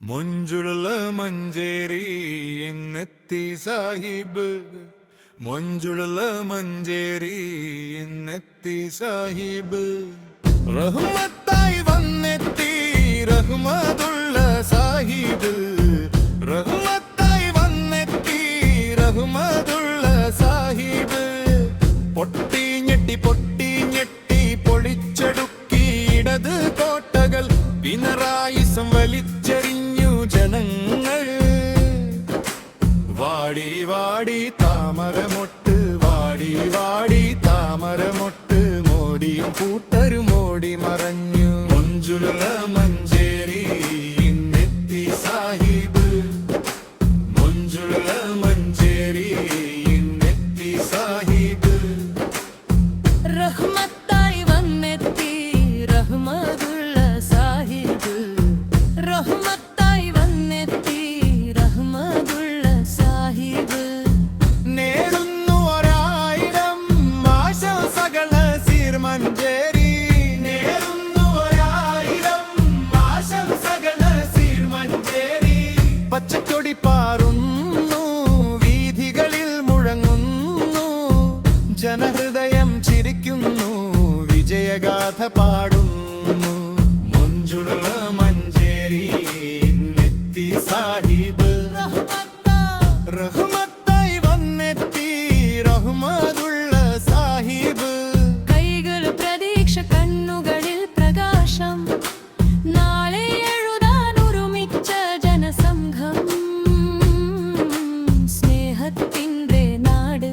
മൊഞ്ചുള്ള മഞ്ചേരി എന്നെത്തി സാഹിബ്, മൊഞ്ചുള്ള മഞ്ചേരി എന്നെത്തി സാഹിബ്. റഹ്മത്തായി വന്നെത്തി റഹ്മത്തുള്ള സാഹിബ്, റഹ്മത്തായി വന്നെത്തി റഹ്മത്തുള്ള സാഹിബ്. പൊട്ടി ഞെട്ടി പൊളിച്ചെടുക്കി ഇടത് കോട്ടകൾ, പിണറായിസം വലിച്ചെറിഞ്ഞു ജനങ്ങൾ. വാടി വാടി താമരമൊട്ട്, വാടി വാടി താമരമൊട്ട്, മോടിയും കൂട്ടരും ഓടി മറഞ്ഞു. മൊഞ്ചുള്ള മഞ്ചേരി ഇന്നെത്തി സാഹിബ്, മൊഞ്ചുള്ള മഞ്ചേരി ഇന്നെത്തി സാഹിബ്. റഹ്മത്തായി വന്നെത്തി റഹ്മത്തുള്ള സാഹിബ്, റഹ്മത്തായി വന്നെത്തി റഹ്മത്തുള്ള സാഹിബ്. നേടുന്നു ഒരായിരം ആശംസകൾ സീർ മഞ്ചേരി, നേടുന്നു ഒരായിരം ആശംസകൾ സീർ മഞ്ചേരി. പച്ചക്കൊടി പാറുന്നു വീഥികളിൽ മുഴങ്ങുന്നു, ജനഹൃദയം ചിരിക്കുന്നു, വിജയഗാഥ പാടുന്നു. മൊഞ്ചുള്ള മഞ്ചേരി ഇന്നെത്തി സാഹിബ്, റഹ്മത്തായി വന്നെത്തി റഹ്മത്തുള്ള സാഹിബ്. കൈകൾ പ്രതീക്ഷ, കണ്ണുകളിൽ പ്രകാശം, നാളെ എഴുതാൻ ഒരുമിച്ച ജനസംഘം. സ്നേഹത്തിൻ്റെ നാട്,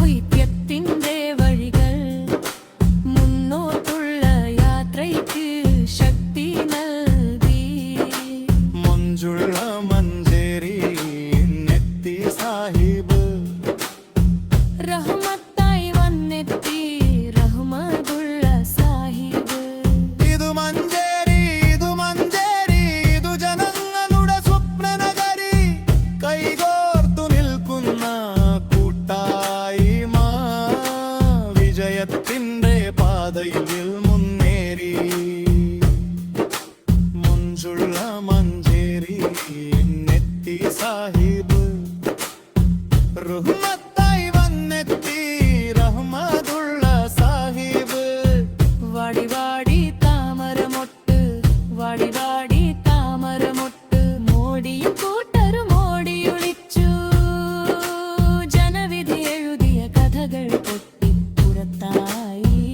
ഐക്യത്തിൻ്റെ വഴികൾ, മുന്നോട്ടുള്ള യാത്രയ്ക്ക് ശക്തി നൽകി. മൊഞ്ചുള്ള മഞ്ചേരി ഇന്നെത്തി സാഹിബ്, റഹ്മത്തായി വന്നെത്തി റഹ്മത്തുള്ള സാഹിബ്. ഇതു മഞ്ചേരി, ഇതു മഞ്ചേരി, ഇതു ജനങ്ങളുടെ സ്വപ്നനഗരി. കൈകോർത്തു നിൽക്കുന്ന കൂട്ടായ്മ, വിജയത്തിൻ്റെ പാതയിൽ മുന്നേറി. മൊഞ്ചുള്ള മഞ്ചേരി ഇന്നെത്തി സാഹിബ്, റഹ്മത്തായി വന്നെത്തി റഹ്മത്തുള്ള സാഹിബ്. വാടി വാടി താമരമൊട്ട്, വാടി വാടി താമരമൊട്ട്, മോടിയും കൂട്ടരും ഓടിയൊളിച്ചു. ജനവിധി എഴുതിയ കഥകൾ പൊട്ടി പുറത്തായി.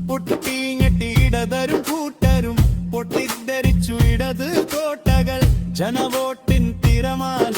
പൊട്ടി ഞെട്ടിയിടതരും കൂട്ടരും പൊട്ടിദ്ധരിച്ചു ഇടത് കോട്ടകൾ. ജനവോട്ടിൻ തിരമാല